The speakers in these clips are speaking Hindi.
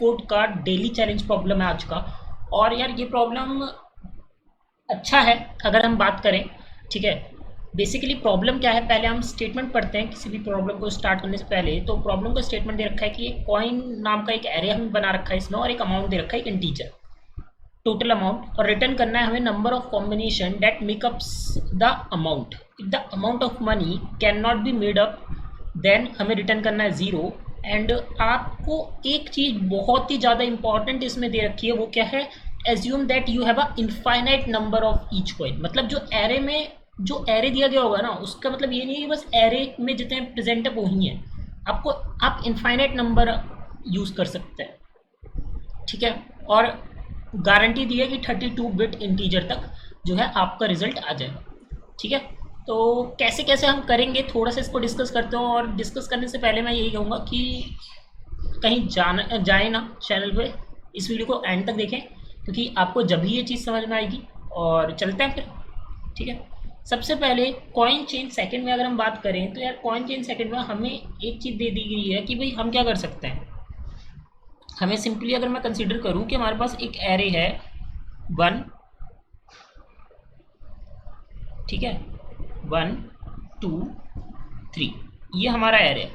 ऑक्सफोर्ड का डेली चैलेंज प्रॉब्लम है आज का। और यार ये प्रॉब्लम अच्छा है अगर हम बात करें, ठीक है। बेसिकली प्रॉब्लम क्या है, पहले हम स्टेटमेंट पढ़ते हैं किसी भी प्रॉब्लम को स्टार्ट करने से पहले। तो प्रॉब्लम का स्टेटमेंट दे रखा है कि एक कॉइन नाम का एक एरे हमें बना रखा है इसमें, और एक अमाउंट दे रखा है, एक इंटीजर टोटल अमाउंट, और रिटर्न करना है हमें number of combination that makeups the amount. If the amount of money can not be made up then हमें रिटर्न करना है 0। एंड आपको एक चीज़ बहुत ही ज़्यादा इंपॉर्टेंट इसमें दे रखी है, वो क्या है, assume that you have a infinite number of each coin. मतलब जो एरे में जो एरे दिया गया होगा ना, उसका मतलब ये नहीं है कि बस एरे में जितने प्रेजेंट है वो ही है, आपको आप इनफाइनाइट नंबर यूज़ कर सकते हैं, ठीक है। और गारंटी दी है कि 32 बिट इंटीजर तक जो है आपका रिजल्ट आ जाए, ठीक है। तो कैसे कैसे हम करेंगे थोड़ा सा इसको डिस्कस करते हो। और डिस्कस करने से पहले मैं यही कहूँगा कि कहीं जाना जाए ना चैनल पे, इस वीडियो को एंड तक देखें, क्योंकि आपको जब ही ये चीज़ समझ में आएगी। और चलते हैं फिर, ठीक है। सबसे पहले कॉइन चेन सेकंड में अगर हम बात करें तो यार कॉइन चेन सेकंड में हमें एक चीज़ दे दी गई है कि भाई हम क्या कर सकते हैं। हमें सिंपली अगर मैं कंसीडर करूं कि हमारे पास एक एरे है 1, ठीक है, 1 2 3, ये हमारा एरे है।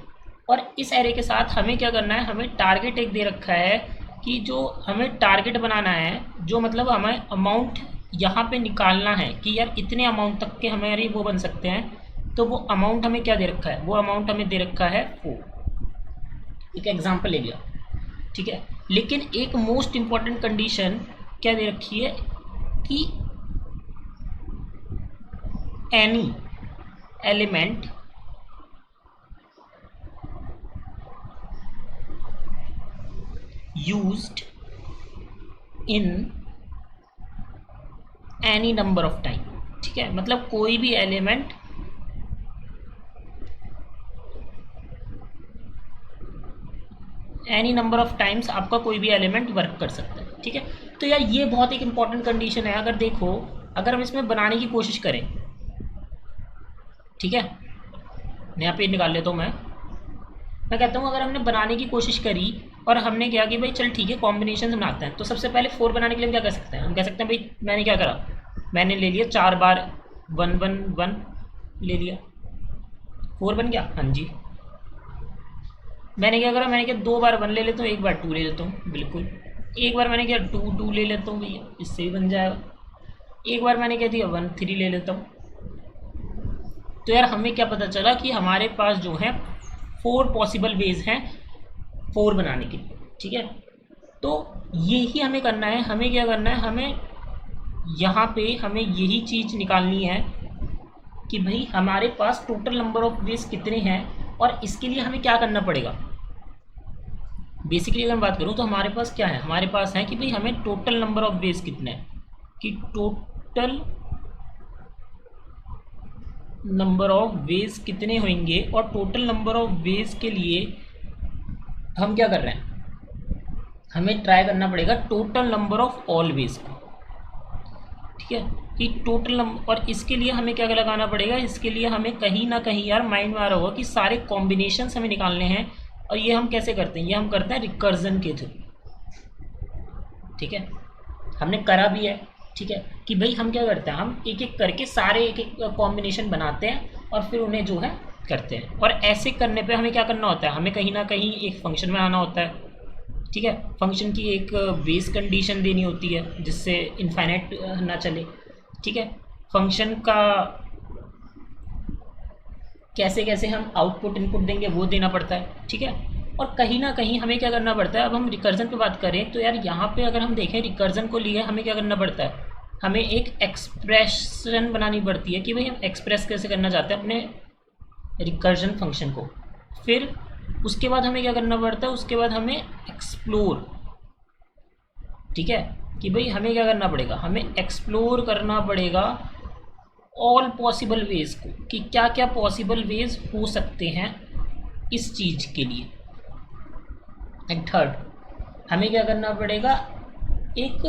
और इस एरे के साथ हमें क्या करना है, हमें टारगेट एक दे रखा है कि जो हमें टारगेट बनाना है, जो मतलब हमें अमाउंट यहाँ पे निकालना है कि यार इतने अमाउंट तक के हमारे वो बन सकते हैं। तो वो अमाउंट हमें क्या दे रखा है, वो अमाउंट हमें दे रखा है 4। एक एग्जांपल ले लिया, ठीक है। लेकिन एक मोस्ट इम्पॉर्टेंट कंडीशन क्या दे रखी है कि any element used in any number of time, ठीक है। मतलब कोई भी element any number of times आपका कोई भी एलिमेंट वर्क कर सकता है, ठीक है। तो यार ये बहुत एक इंपॉर्टेंट कंडीशन है। अगर देखो, अगर हम इसमें बनाने की कोशिश करें, ठीक है, मैं यहाँ पे निकाल लेता हूँ। मैं कहता हूँ अगर हमने बनाने की कोशिश करी और हमने क्या कि भाई चल ठीक है कॉम्बिनेशन बनाते हैं, तो सबसे पहले 4 बनाने के लिए हम क्या कर सकते हैं, हम कह सकते हैं भाई मैंने क्या करा, मैंने ले लिया 4 बार 1 1 1 ले लिया, 4 बन गया, हाँ जी। मैंने क्या करा, मैंने क्या 2 बार 1 ले लेता हूँ, 1 बार 2 ले लेता हूँ, बिल्कुल। एक बार मैंने क्या 2 2 ले लेता हूँ भैया, इससे भी बन जाएगा। एक बार मैंने क्या दिया 1 3 ले लेता हूँ। तो यार हमें क्या पता चला कि हमारे पास जो है 4 पॉसिबल वेज हैं 4 बनाने के लिए, ठीक है। तो यही हमें करना है, हमें क्या करना है, हमें यहाँ पे हमें यही चीज़ निकालनी है कि भाई हमारे पास टोटल नंबर ऑफ वेज कितने हैं। और इसके लिए हमें क्या करना पड़ेगा, बेसिकली अगर मैं बात करूँ तो हमारे पास क्या है, हमारे पास है कि भाई हमें टोटल नंबर ऑफ वेज कितने हैं, कि टोटल नंबर ऑफ वेज कितने होंगे। और टोटल नंबर ऑफ वेज के लिए हम क्या कर रहे हैं, हमें ट्राई करना पड़ेगा total number of all ways को, ठीक है, कि टोटल नंबर। और इसके लिए हमें क्या लगाना पड़ेगा, इसके लिए हमें कहीं ना कहीं यार माइंड में आ रहा होगा कि सारे कॉम्बिनेशंस हमें निकालने हैं। और ये हम कैसे करते हैं, ये हम करते हैं रिकर्जन के थ्रू, ठीक है। हमने करा भी है, ठीक है, कि भाई हम क्या करते हैं, हम एक एक करके सारे एक एक कॉम्बिनेशन बनाते हैं और फिर उन्हें जो है करते हैं। और ऐसे करने पे हमें क्या करना होता है, हमें कहीं ना कहीं एक फंक्शन में आना होता है, ठीक है। फंक्शन की एक बेस कंडीशन देनी होती है जिससे इनफाइनाइट ना चले, ठीक है। फंक्शन का कैसे कैसे हम आउटपुट इनपुट देंगे वो देना पड़ता है, ठीक है। और कहीं ना कहीं हमें क्या करना पड़ता है, अब हम रिकर्जन पे बात करें तो यार यहाँ पे अगर हम देखें रिकर्जन को लिए हमें क्या करना पड़ता है, हमें एक एक्सप्रेशन बनानी पड़ती है कि भाई हम एक्सप्रेस कैसे करना चाहते हैं अपने रिकर्जन फंक्शन को। फिर उसके बाद हमें क्या करना पड़ता है, उसके बाद हमें एक्सप्लोर, ठीक है, कि भाई हमें क्या करना पड़ेगा, हमें एक्सप्लोर करना पड़ेगा ऑल पॉसिबल वेज को, कि क्या क्या पॉसिबल वेज हो सकते हैं इस चीज़ के लिए। एंड थर्ड हमें क्या करना पड़ेगा, एक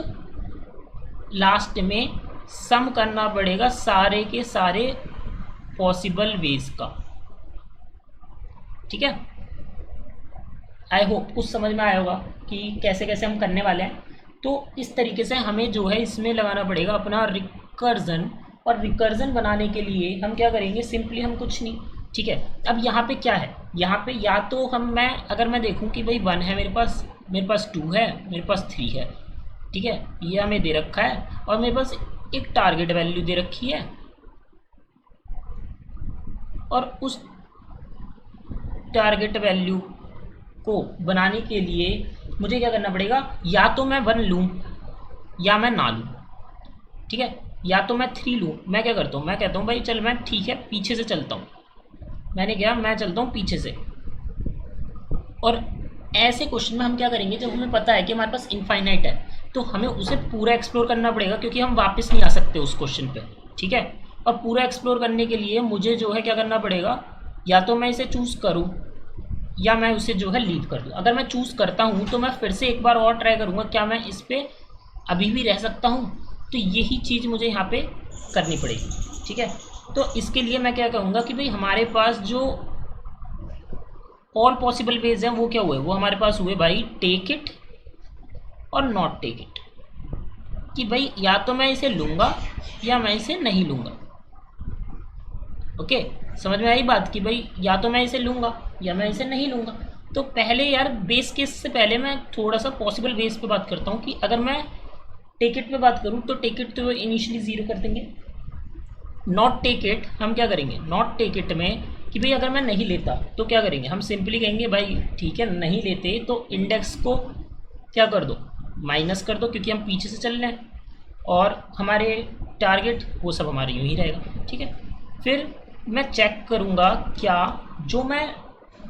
लास्ट में सम करना पड़ेगा सारे के सारे पॉसिबल वेज का, ठीक है। आई होप कुछ समझ में आया होगा कि कैसे कैसे हम करने वाले हैं। तो इस तरीके से हमें जो है इसमें लगाना पड़ेगा अपना रिकर्जन, और रिकर्जन बनाने के लिए हम क्या करेंगे, सिंपली हम कुछ नहीं, ठीक है। अब यहाँ पे क्या है, यहाँ पे या तो अगर मैं देखूँ कि भाई 1 है मेरे पास 2 है, मेरे पास 3 है, ठीक है, ये हमें दे रखा है, और मेरे पास एक टारगेट वैल्यू दे रखी है, और उस टारगेट वैल्यू को बनाने के लिए मुझे क्या करना पड़ेगा, या तो मैं 1 लूँ या मैं ना लूँ, ठीक है, या तो मैं 3 लूँ। मैं क्या करता हूँ, मैं कहता हूँ भाई चल मैं ठीक है पीछे से चलता हूँ, मैंने क्या, मैं चलता हूँ पीछे से। और ऐसे क्वेश्चन में हम क्या करेंगे, जब हमें पता है कि हमारे पास इनफाइनाइट है तो हमें उसे पूरा एक्सप्लोर करना पड़ेगा, क्योंकि हम वापस नहीं आ सकते उस क्वेश्चन पे, ठीक है। और पूरा एक्सप्लोर करने के लिए मुझे जो है क्या करना पड़ेगा, या तो मैं इसे चूज़ करूँ या मैं उसे जो है लीव कर दूँ। अगर मैं चूज़ करता हूँ तो मैं फिर से एक बार और ट्राई करूँगा, क्या मैं इस पर अभी भी रह सकता हूँ, तो यही चीज़ मुझे यहाँ पे करनी पड़ेगी, ठीक है। तो इसके लिए मैं क्या कहूँगा कि भाई हमारे पास जो ऑल पॉसिबल वेज हैं वो क्या हुए, वो हमारे पास हुए भाई टेक इट और नॉट टेक इट, कि भाई या तो मैं इसे लूँगा या मैं इसे नहीं लूँगा। ओके, समझ में आई बात, कि भाई या तो मैं इसे लूँगा या मैं इसे नहीं लूँगा। तो पहले यार बेस केस से पहले मैं थोड़ा सा पॉसिबल वेज पे बात करता हूँ, कि अगर मैं टेक इट पे बात करूँ तो टेक इट तो इनिशियली 0 कर देंगे। नॉट टेक इट हम क्या करेंगे, नॉट टेक इट में कि भाई अगर मैं नहीं लेता तो क्या करेंगे, हम सिंपली कहेंगे भाई ठीक है नहीं लेते तो इंडेक्स को क्या कर दो, माइनस कर दो, क्योंकि हम पीछे से चल रहे हैं, और हमारे टारगेट वो सब हमारे यूँ ही रहेगा, ठीक है। फिर मैं चेक करूँगा क्या जो मैं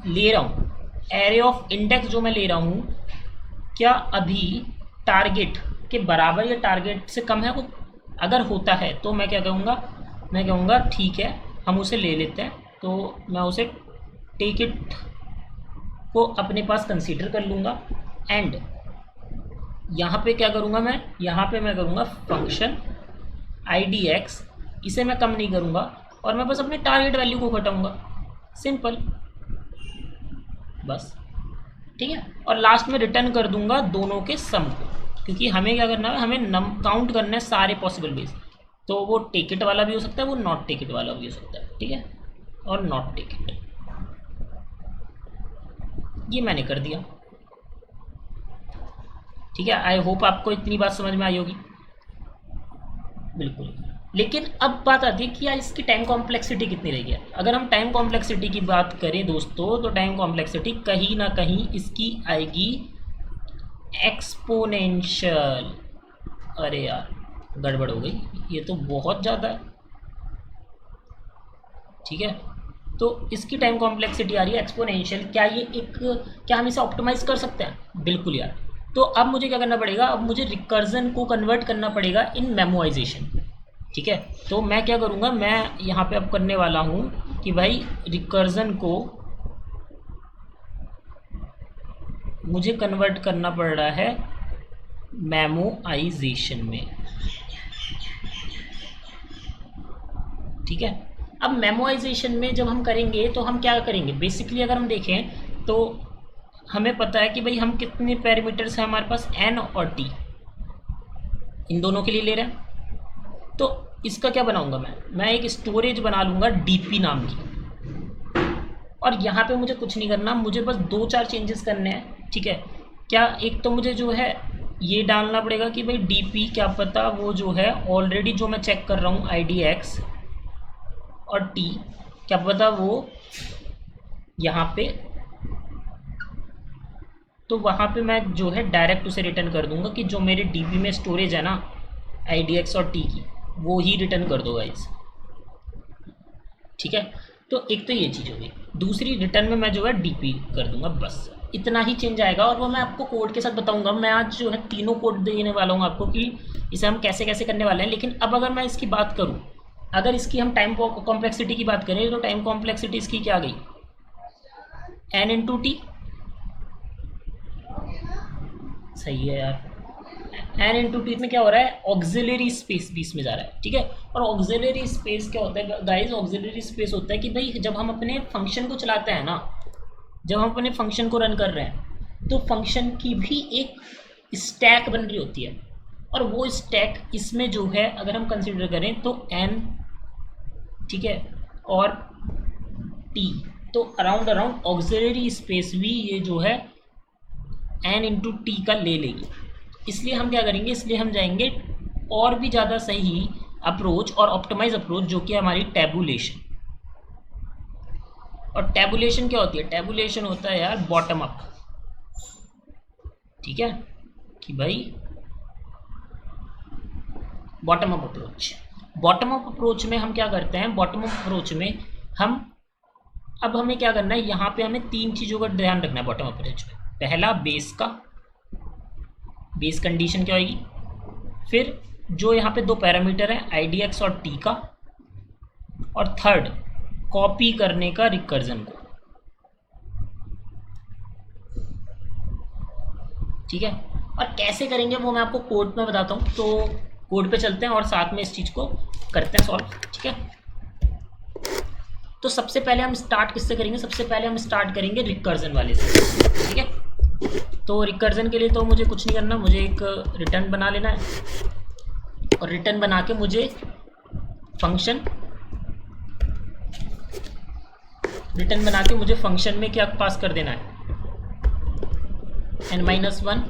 ले रहा हूँ, एरे ऑफ इंडेक्स जो मैं ले रहा हूँ, क्या अभी टारगेट के बराबर या टारगेट से कम है वो। अगर होता है तो मैं क्या कहूँगा, मैं कहूँगा ठीक है हम उसे ले लेते हैं, तो मैं उसे टेक इट को अपने पास कंसीडर कर लूँगा। एंड यहाँ पे क्या करूँगा, मैं यहाँ पे मैं करूँगा फंक्शन IDX, इसे मैं कम नहीं करूँगा, और मैं बस अपने टारगेट वैल्यू को घटाऊँगा, सिंपल, बस, ठीक है। और लास्ट में रिटर्न कर दूंगा दोनों के सम को, क्योंकि हमें क्या करना है, हमें काउंट करना है सारे पॉसिबल वेज, तो वो टेक इट वाला भी हो सकता है, वो नॉट टेक इट वाला भी हो सकता है, ठीक है, और नॉट टेक इट, ये मैंने कर दिया, ठीक है। आई होप आपको इतनी बात समझ में आई होगी, बिल्कुल। लेकिन अब बात आती है कि यार इसकी टाइम कॉम्प्लेक्सिटी कितनी रहेगी। अगर हम टाइम कॉम्प्लेक्सिटी की बात करें दोस्तों, तो टाइम कॉम्प्लेक्सिटी कहीं ना कहीं इसकी आएगी एक्सपोनेंशियल। अरे यार गड़बड़ हो गई, ये तो बहुत ज़्यादा है, ठीक है। तो इसकी टाइम कॉम्प्लेक्सिटी आ रही है एक्सपोनेंशियल। क्या हम इसे ऑप्टिमाइज़ कर सकते हैं? बिल्कुल यार। तो अब मुझे क्या करना पड़ेगा, अब मुझे रिकर्जन को कन्वर्ट करना पड़ेगा इन मेमोइजेशन, ठीक है। तो मैं क्या करूँगा, मैं यहाँ पे अब करने वाला हूँ कि भाई रिकर्जन को मुझे कन्वर्ट करना पड़ रहा है मेमोइजेशन में, ठीक है। अब मेमोइजेशन में जब हम करेंगे तो हम क्या करेंगे, बेसिकली अगर हम देखें तो हमें पता है कि भाई हम कितने पैरामीटर्स हैं हमारे पास, n और t, इन दोनों के लिए ले रहे हैं। तो इसका क्या बनाऊंगा, मैं एक स्टोरेज बना लूँगा dp नाम की, और यहाँ पे मुझे कुछ नहीं करना, मुझे बस 2-4 चेंजेस करने हैं, ठीक है। क्या, एक तो मुझे जो है ये डालना पड़ेगा कि भाई dp क्या पता वो जो है ऑलरेडी जो मैं चेक कर रहा हूँ IDX और t क्या पता वो यहाँ पे, तो वहाँ पे मैं जो है डायरेक्ट उसे रिटर्न कर दूंगा कि जो मेरे dp में स्टोरेज है ना IDX और t की, वो ही रिटर्न कर दो गाइस, ठीक है। तो एक तो ये चीज़ हो गई, दूसरी रिटर्न में मैं जो है dp कर दूंगा, बस इतना ही चेंज आएगा। और वो मैं आपको कोड के साथ बताऊंगा, मैं आज जो है तीनों कोड देने वाला हूँ आपको कि इसे हम कैसे कैसे करने वाले हैं। लेकिन अब अगर मैं इसकी बात करूँ, अगर इसकी हम टाइम कॉम्प्लेक्सिटी की बात करें, तो टाइम कॉम्प्लेक्सिटी इसकी क्या आ गई, n इंटू टी, सही है यार। n इंटू टी में क्या हो रहा है, ऑक्सिलरी स्पेस बीच में जा रहा है, ठीक है। और ऑक्सिलरी स्पेस क्या होता है गाइस, ऑक्सिलरी स्पेस होता है कि भाई जब हम अपने फंक्शन को चलाते हैं ना, जब हम अपने फंक्शन को रन कर रहे हैं तो फंक्शन की भी एक स्टैक बन रही होती है, और वो स्टैक इसमें जो है अगर हम कंसिडर करें तो n, ठीक है, और t, तो अराउंड ऑक्सिलरी स्पेस भी ये जो है n इंटू टी का ले लेगी। इसलिए हम क्या करेंगे, इसलिए हम जाएंगे और भी ज़्यादा सही अप्रोच और ऑप्टिमाइज अप्रोच, जो कि हमारी टैबुलेशन। और टैबुलेशन क्या होती है? टैबुलेशन होता है यार बॉटम अप, ठीक है, कि भाई bottom up approach. Bottom up approach में हम क्या करते हैं, बॉटम अप अप्रोच में हम अब हमें क्या करना है, यहाँ पे हमें 3 चीज़ों का ध्यान रखना है बॉटम अप अप्रोच में। पहला बेस का, बेस कंडीशन क्या होगी, फिर जो यहाँ पे 2 पैरामीटर हैं IDX और T का, और थर्ड कॉपी करने का रिकर्जन को, ठीक है। और कैसे करेंगे वो मैं आपको कोड में बताता हूँ, तो कोड पे चलते हैं और साथ में इस चीज़ को करते हैं सॉल्व, ठीक है। तो सबसे पहले हम स्टार्ट किससे करेंगे, सबसे पहले हम स्टार्ट करेंगे रिकर्जन वाले से, ठीक है। तो रिकर्जन के लिए तो मुझे कुछ नहीं करना, मुझे एक रिटर्न बना लेना है, और रिटर्न बना के मुझे फंक्शन, रिटर्न बना के मुझे फंक्शन में क्या पास कर देना है, n-1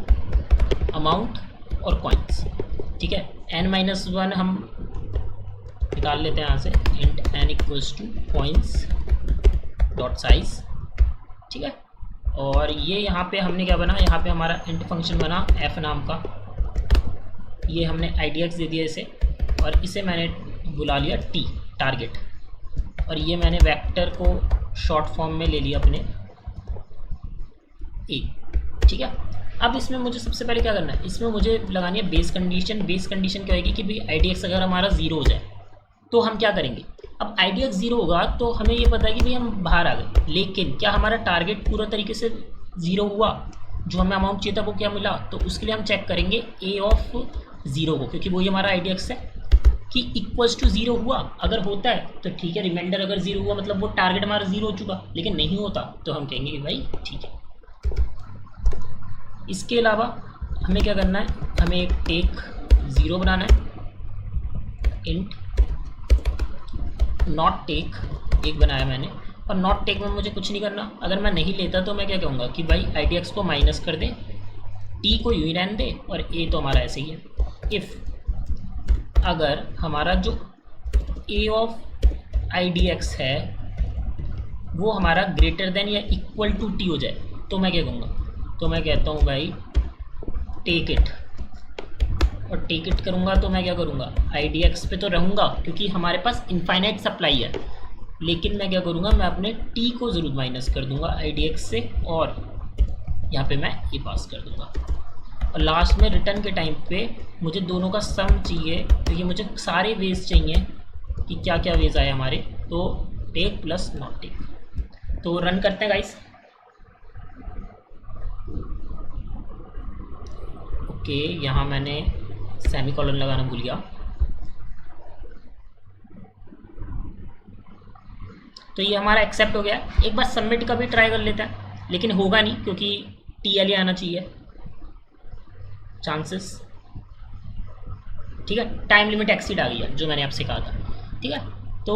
अमाउंट और कॉइन्स, ठीक है। n-1 हम निकाल लेते हैं यहाँ से, int n equals two coins dot size, ठीक है। और ये यहाँ पे हमने क्या बना, यहाँ पे हमारा इंट फंक्शन बना f नाम का, ये हमने IDX दे दिया इसे, और इसे मैंने बुला लिया t टारगेट, और ये मैंने वेक्टर को शॉर्ट फॉर्म में ले लिया अपने a, ठीक है। अब इसमें मुझे सबसे पहले क्या करना है, इसमें मुझे लगानी है बेस कंडीशन। बेस कंडीशन क्या होगी कि भाई IDX अगर हमारा 0 हो जाए तो हम क्या करेंगे, अब IDX 0 होगा तो हमें ये पता है कि भाई हम बाहर आ गए, लेकिन क्या हमारा टारगेट पूरा तरीके से 0 हुआ, जो हमें अमाउंट चाहिए था वो क्या मिला, तो उसके लिए हम चेक करेंगे a ऑफ 0 को, क्योंकि वही हमारा IDX है, कि इक्वल्स टू 0 हुआ। अगर होता है तो ठीक है, रिमाइंडर अगर 0 हुआ मतलब वो टारगेट हमारा 0 हो चुका, लेकिन नहीं होता तो हम कहेंगे कि भाई ठीक है। इसके अलावा हमें क्या करना है, हमें एक टेक 0 बनाना है, इंट नॉट टेक एक बनाया मैंने, और नॉट टेक में मुझे कुछ नहीं करना। अगर मैं नहीं लेता तो मैं क्या कहूँगा कि भाई IDX को माइनस कर दे, टी को यूँ ही रहने दे, और ए तो हमारा ऐसे ही है। इफ़ अगर हमारा जो a ऑफ IDX है वो हमारा ग्रेटर देन या इक्वल टू टी हो जाए, तो मैं क्या कहूँगा, तो मैं कहता हूँ भाई टेक इट, और टेक इट करूँगा तो मैं क्या करूँगा, IDX पे तो रहूँगा क्योंकि हमारे पास इनफाइनाइट सप्लाई है, लेकिन मैं क्या करूँगा, मैं अपने टी को ज़रूर माइनस कर दूँगा IDX से, और यहाँ पे मैं ये पास कर दूँगा। और लास्ट में रिटर्न के टाइम पे मुझे दोनों का सम चाहिए, क्योंकि मुझे सारे वेज चाहिए कि क्या क्या वेज आए हमारे, तो टेक प्लस नॉट टेक। तो रन करते हैं गाइस। ओके, यहाँ मैंने सेमी कॉलन लगाना भूल गया, तो ये हमारा एक्सेप्ट हो गया। एक बार सबमिट का भी ट्राई कर लेते हैं, लेकिन होगा नहीं क्योंकि TLA आना चाहिए चांसेस, ठीक है। टाइम लिमिट एक्सीड आ गई है जो मैंने आपसे कहा था, ठीक है। तो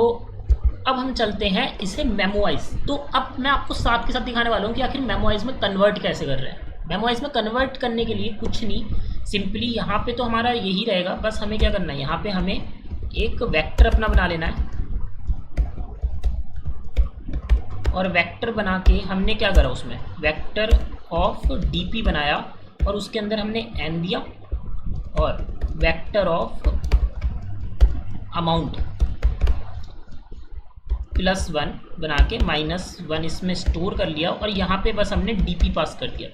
अब हम चलते हैं इसे मेमोवाइज। तो अब मैं आपको साथ के साथ दिखाने वाला हूँ कि आखिर मेमोवाइज में कन्वर्ट कैसे कर रहे हैं। मेमोवाइज में कन्वर्ट करने के लिए कुछ नहीं, सिंपली यहाँ पे तो हमारा यही रहेगा, बस हमें क्या करना है, यहाँ पे हमें एक वेक्टर अपना बना लेना है, और वेक्टर बना के हमने क्या करा, उसमें वेक्टर ऑफ DP बनाया, और उसके अंदर हमने n दिया, और वेक्टर ऑफ अमाउंट +1 बना के -1 इसमें स्टोर कर लिया, और यहाँ पे बस हमने DP पास कर दिया,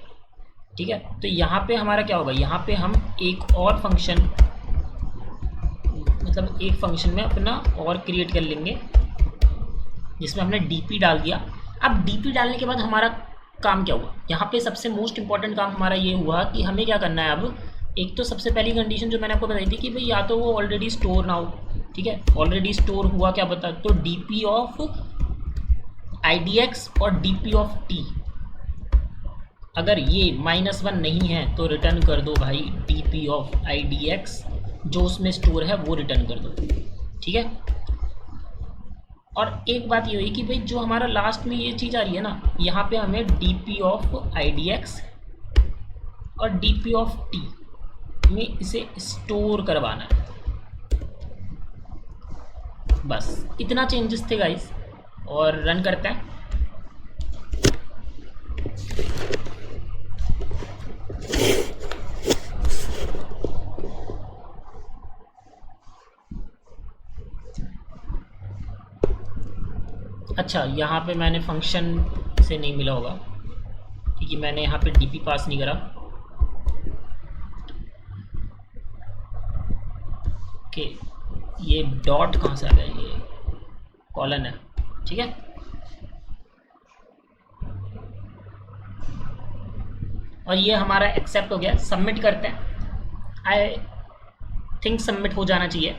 ठीक है। तो यहाँ पे हमारा क्या होगा, यहाँ पे हम एक और फंक्शन, मतलब एक फंक्शन में अपना और क्रिएट कर लेंगे जिसमें हमने DP डाल दिया। अब DP डालने के बाद हमारा काम क्या हुआ, यहाँ पे सबसे मोस्ट इंपॉर्टेंट काम हमारा ये हुआ कि हमें क्या करना है। अब एक तो सबसे पहली कंडीशन जो मैंने आपको बताई थी कि भाई या तो वो ऑलरेडी स्टोर ना हो, ठीक है। ऑलरेडी स्टोर हुआ क्या बता, तो DP ऑफ IDX और DP ऑफ T, अगर ये -1 नहीं है तो रिटर्न कर दो भाई dp ऑफ idx, जो उसमें स्टोर है वो रिटर्न कर दो, ठीक है। और एक बात ये हुई कि भाई जो हमारा लास्ट में ये चीज़ आ रही है ना, यहाँ पे हमें dp ऑफ idx और dp ऑफ t में इसे स्टोर करवाना है। बस इतना चेंजेस थे गाइस, और रन करते हैं। अच्छा, यहाँ पे मैंने फंक्शन से नहीं मिला होगा क्योंकि मैंने यहाँ पे डीपी पास नहीं करा। ओके, ये डॉट कहाँ से आ गया, ये कॉलन है, ठीक है। और ये हमारा एक्सेप्ट हो गया, सबमिट करते हैं। आई थिंक सबमिट हो जाना चाहिए।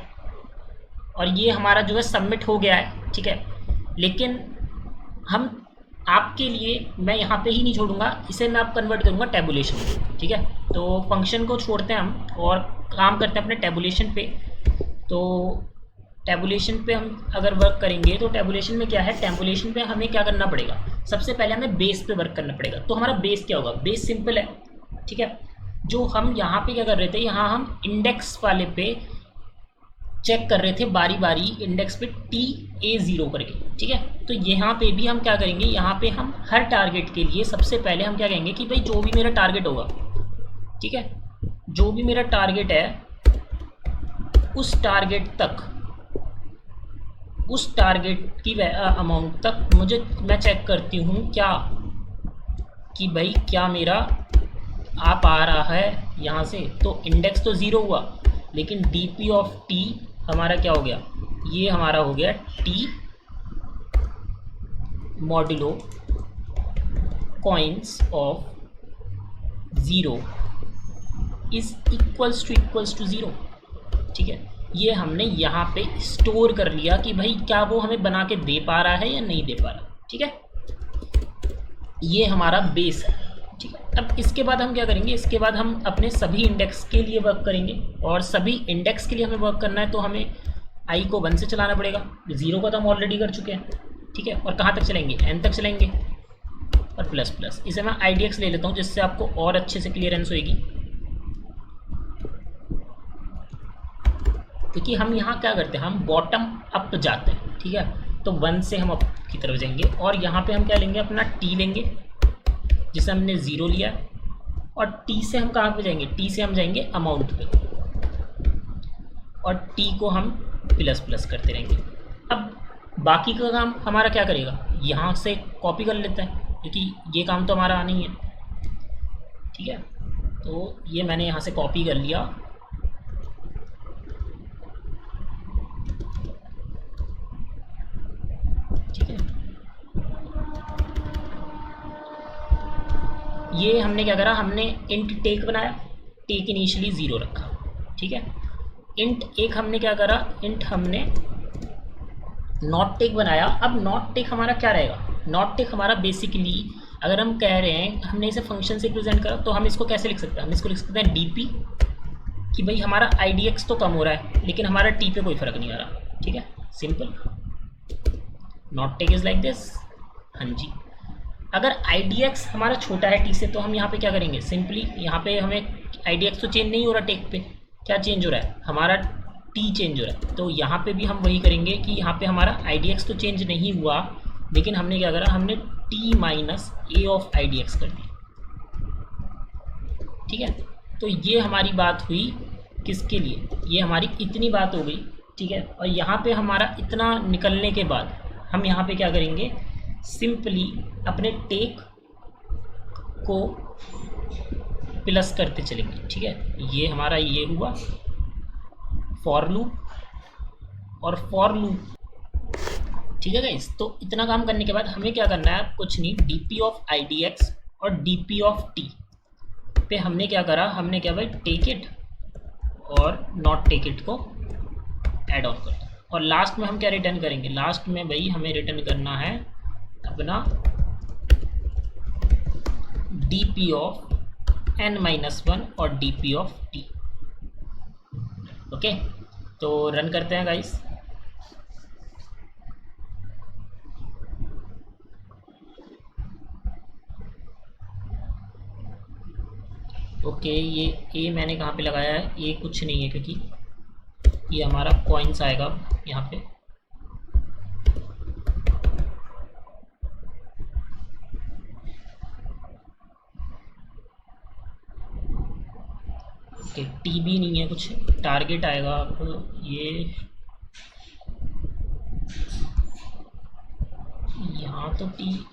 और ये हमारा जो है सबमिट हो गया है, ठीक है। लेकिन हम आपके लिए मैं यहाँ पे ही नहीं छोड़ूंगा, इसे मैं अब कन्वर्ट करूँगा टेबुलेशन में, ठीक है। तो फंक्शन को छोड़ते हैं हम और काम करते हैं अपने टेबुलेशन पे। तो टेबुलेशन पे हम अगर वर्क करेंगे तो टेबुलेशन में क्या है, टेबुलेशन पे हमें क्या करना पड़ेगा, सबसे पहले हमें बेस पे वर्क करना पड़ेगा। तो हमारा बेस क्या होगा, बेस सिंपल है, ठीक है। जो हम यहाँ पे क्या कर रहे थे, यहाँ हम इंडेक्स वाले पे चेक कर रहे थे बारी बारी इंडेक्स पे TA0 करके, ठीक है। तो यहाँ पे भी हम क्या करेंगे, यहाँ पे हम हर टारगेट के लिए सबसे पहले हम क्या कहेंगे कि भाई जो भी मेरा टारगेट होगा, ठीक है, जो भी मेरा टारगेट है उस टारगेट तक, उस टारगेट की अमाउंट तक मैं चेक करती हूँ क्या, कि भाई क्या मेरा आ पा रहा है यहाँ से। तो इंडेक्स तो 0 हुआ, लेकिन dp ऑफ t हमारा क्या हो गया, ये हमारा हो गया t modulo coins of 0 is equals to 0, ठीक है। ये हमने यहाँ पे स्टोर कर लिया कि भाई क्या वो हमें बना के दे पा रहा है या नहीं दे पा रहा, ठीक है। ये हमारा बेस है, ठीक है। अब इसके बाद हम क्या करेंगे, इसके बाद हम अपने सभी इंडेक्स के लिए वर्क करेंगे। और सभी इंडेक्स के लिए हमें वर्क करना है तो हमें i को 1 से चलाना पड़ेगा, 0 को तो हम ऑलरेडी कर चुके हैं, ठीक है। और कहाँ तक चलेंगे, n तक चलेंगे, और प्लस प्लस। इसे मैं idx ले लेता हूँ जिससे आपको और अच्छे से क्लियरेंस होगी। क्योंकि हम यहाँ क्या करते हैं, हम बॉटम अप जाते हैं, ठीक है। तो 1 से हम अप की तरफ जाएंगे, और यहाँ पे हम क्या लेंगे, अपना t लेंगे जिसे हमने 0 लिया, और t से हम कहाँ पे जाएंगे, t से हम जाएंगे अमाउंट पे, और t को हम प्लस प्लस करते रहेंगे। अब बाकी का काम हमारा क्या करेगा, यहाँ से कॉपी कर लेते हैं क्योंकि ये काम तो हमारा आना ही है, ठीक है। तो ये मैंने यहाँ से कॉपी कर लिया, ठीक है। ये हमने क्या करा, हमने इंट टेक बनाया, टेक इनिशियली 0 रखा, ठीक है। इंट एक हमने क्या करा, इंट हमने नॉट टेक बनाया। अब नॉट टेक हमारा क्या रहेगा, नॉट टेक हमारा बेसिकली अगर हम कह रहे हैं हमने इसे फंक्शन से रिप्रेजेंट करा तो हम इसको कैसे लिख सकते हैं, हम इसको लिख सकते हैं dp, कि भाई हमारा idx तो कम हो रहा है लेकिन हमारा t पे कोई फ़र्क नहीं आ रहा, ठीक है, simple. Not take is like this, हाँ जी। अगर idx हमारा छोटा है t से तो हम यहाँ पे क्या करेंगे, सिंपली यहाँ पे हमें idx तो चेंज नहीं हो रहा, टेक पे क्या चेंज हो रहा है, हमारा t चेंज हो रहा है। तो यहाँ पे भी हम वही करेंगे कि यहाँ पे हमारा idx तो चेंज नहीं हुआ, लेकिन हमने क्या करा, हमने t minus a of idx कर दिया, ठीक है। तो ये हमारी बात हुई किसके लिए, ये हमारी इतनी बात हो गई, ठीक है। और यहाँ पे हमारा इतना निकलने के बाद हम यहाँ पे क्या करेंगे, सिंपली अपने टेक को प्लस करते चलेंगे, ठीक है। ये हमारा ये हुआ फॉर लूप और फॉर लूप, ठीक है गाइस। तो इतना काम करने के बाद हमें क्या करना है, कुछ नहीं, dp ऑफ idx और dp ऑफ t पे हमने क्या करा, हमने क्या भाई टेक इट और नॉट टेक इट को ऐड ऑन कर, और लास्ट में हम क्या रिटर्न करेंगे, लास्ट में भाई हमें रिटर्न करना है अपना D P of N minus one और D P of T. Okay, तो रन करते हैं गाइस। ओके, ये ए मैंने कहाँ पे लगाया है, ए कुछ नहीं है क्योंकि ये हमारा कॉइन्स आएगा यहाँ पे। ओके, टी भी नहीं है, कुछ टारगेट आएगा। अब ये यहाँ तो टी,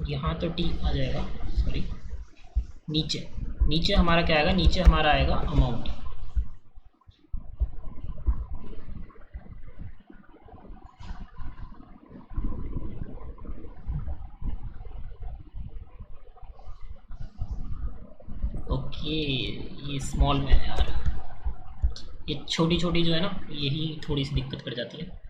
यहाँ तो टी आ जाएगा, सॉरी नीचे, नीचे हमारा क्या आएगा, नीचे हमारा आएगा अमाउंट। ओके, ये स्मॉल में है यार, ये छोटी छोटी जो है ना, यही थोड़ी सी दिक्कत कर जाती है।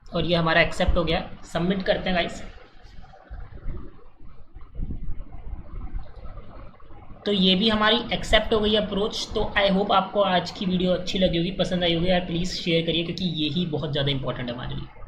और ये हमारा एक्सेप्ट हो गया, सबमिट करते हैं गाइस। तो ये भी हमारी एक्सेप्ट हो गई अप्रोच। तो आई होप आपको आज की वीडियो अच्छी लगी होगी, पसंद आई होगी यार। प्लीज़ शेयर करिए क्योंकि ये ही बहुत ज़्यादा इंपॉर्टेंट है हमारे लिए।